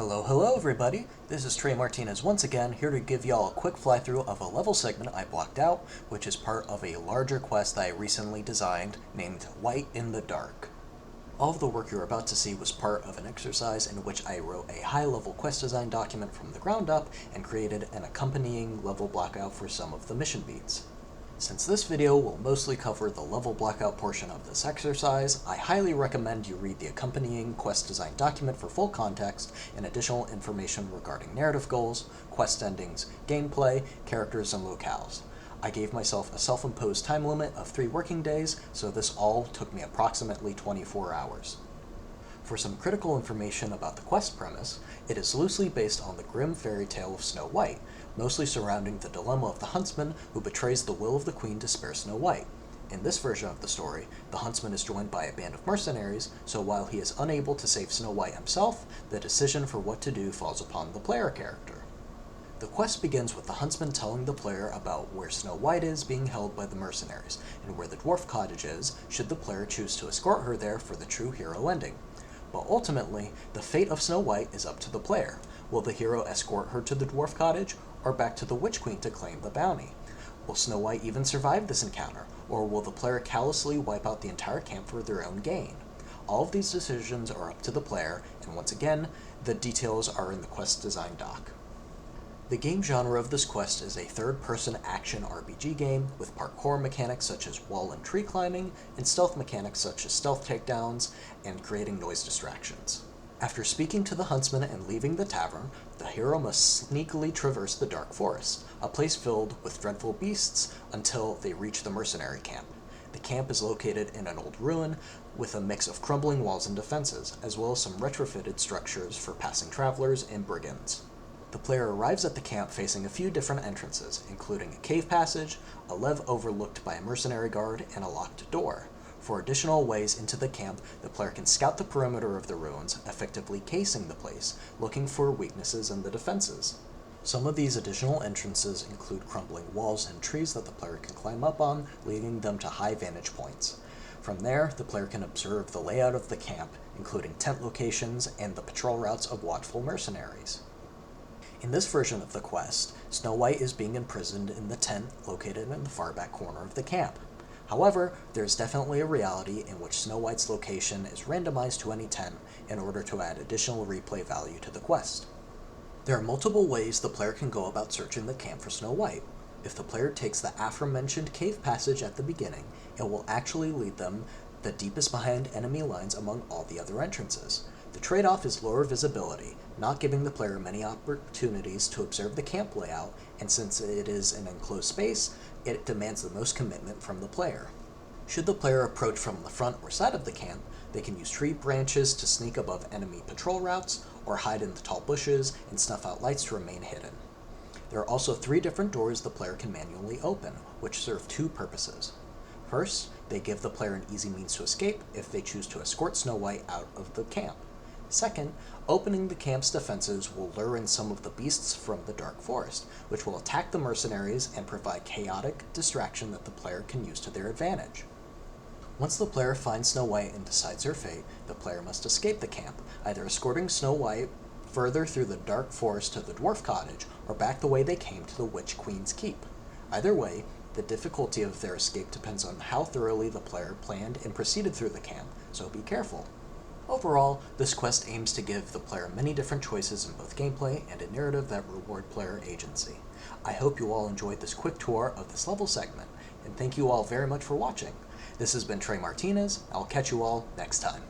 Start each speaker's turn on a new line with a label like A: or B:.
A: Hello everybody! This is Trey Martinez once again, here to give y'all a quick fly-through of a level segment I blocked out, which is part of a larger quest that I recently designed named White in the Dark. All of the work you're about to see was part of an exercise in which I wrote a high-level quest design document from the ground up and created an accompanying level blockout for some of the mission beats. Since this video will mostly cover the level blockout portion of this exercise, I highly recommend you read the accompanying quest design document for full context and additional information regarding narrative goals, quest endings, gameplay, characters, and locales. I gave myself a self-imposed time limit of 3 working days, so this all took me approximately 24 hours. For some critical information about the quest premise, it is loosely based on the grim fairy tale of Snow White, mostly surrounding the dilemma of the huntsman who betrays the will of the queen to spare Snow White. In this version of the story, the huntsman is joined by a band of mercenaries, so while he is unable to save Snow White himself, the decision for what to do falls upon the player character. The quest begins with the huntsman telling the player about where Snow White is being held by the mercenaries, and where the dwarf cottage is, should the player choose to escort her there for the true hero ending. But ultimately, the fate of Snow White is up to the player. Will the hero escort her to the dwarf cottage, or back to the Witch Queen to claim the bounty? Will Snow White even survive this encounter, or will the player callously wipe out the entire camp for their own gain? All of these decisions are up to the player, and once again, the details are in the quest design doc. The game genre of this quest is a third-person action RPG game with parkour mechanics such as wall and tree climbing, and stealth mechanics such as stealth takedowns and creating noise distractions. After speaking to the huntsman and leaving the tavern, the hero must sneakily traverse the dark forest, a place filled with dreadful beasts, until they reach the mercenary camp. The camp is located in an old ruin with a mix of crumbling walls and defenses, as well as some retrofitted structures for passing travelers and brigands. The player arrives at the camp facing a few different entrances, including a cave passage, a lev overlooked by a mercenary guard, and a locked door. For additional ways into the camp, the player can scout the perimeter of the ruins, effectively casing the place, looking for weaknesses in the defenses. Some of these additional entrances include crumbling walls and trees that the player can climb up on, leading them to high vantage points. From there, the player can observe the layout of the camp, including tent locations and the patrol routes of watchful mercenaries. In this version of the quest, Snow White is being imprisoned in the tent located in the far back corner of the camp. However, there is definitely a reality in which Snow White's location is randomized to any tent in order to add additional replay value to the quest. There are multiple ways the player can go about searching the camp for Snow White. If the player takes the aforementioned cave passage at the beginning, it will actually lead them the deepest behind enemy lines among all the other entrances. The trade-off is lower visibility, not giving the player many opportunities to observe the camp layout, and since it is an enclosed space, it demands the most commitment from the player. Should the player approach from the front or side of the camp, they can use tree branches to sneak above enemy patrol routes, or hide in the tall bushes and snuff out lights to remain hidden. There are also 3 different doors the player can manually open, which serve 2 purposes. First, they give the player an easy means to escape if they choose to escort Snow White out of the camp. Second, opening the camp's defenses will lure in some of the beasts from the dark forest, which will attack the mercenaries and provide chaotic distraction that the player can use to their advantage. Once the player finds Snow White and decides her fate, the player must escape the camp, either escorting Snow White further through the dark forest to the dwarf cottage, or back the way they came to the Witch Queen's keep. Either way, the difficulty of their escape depends on how thoroughly the player planned and proceeded through the camp, so be careful. Overall, this quest aims to give the player many different choices in both gameplay and a narrative that reward player agency. I hope you all enjoyed this quick tour of this level segment, and thank you all very much for watching. This has been Trey Martinez. I'll catch you all next time.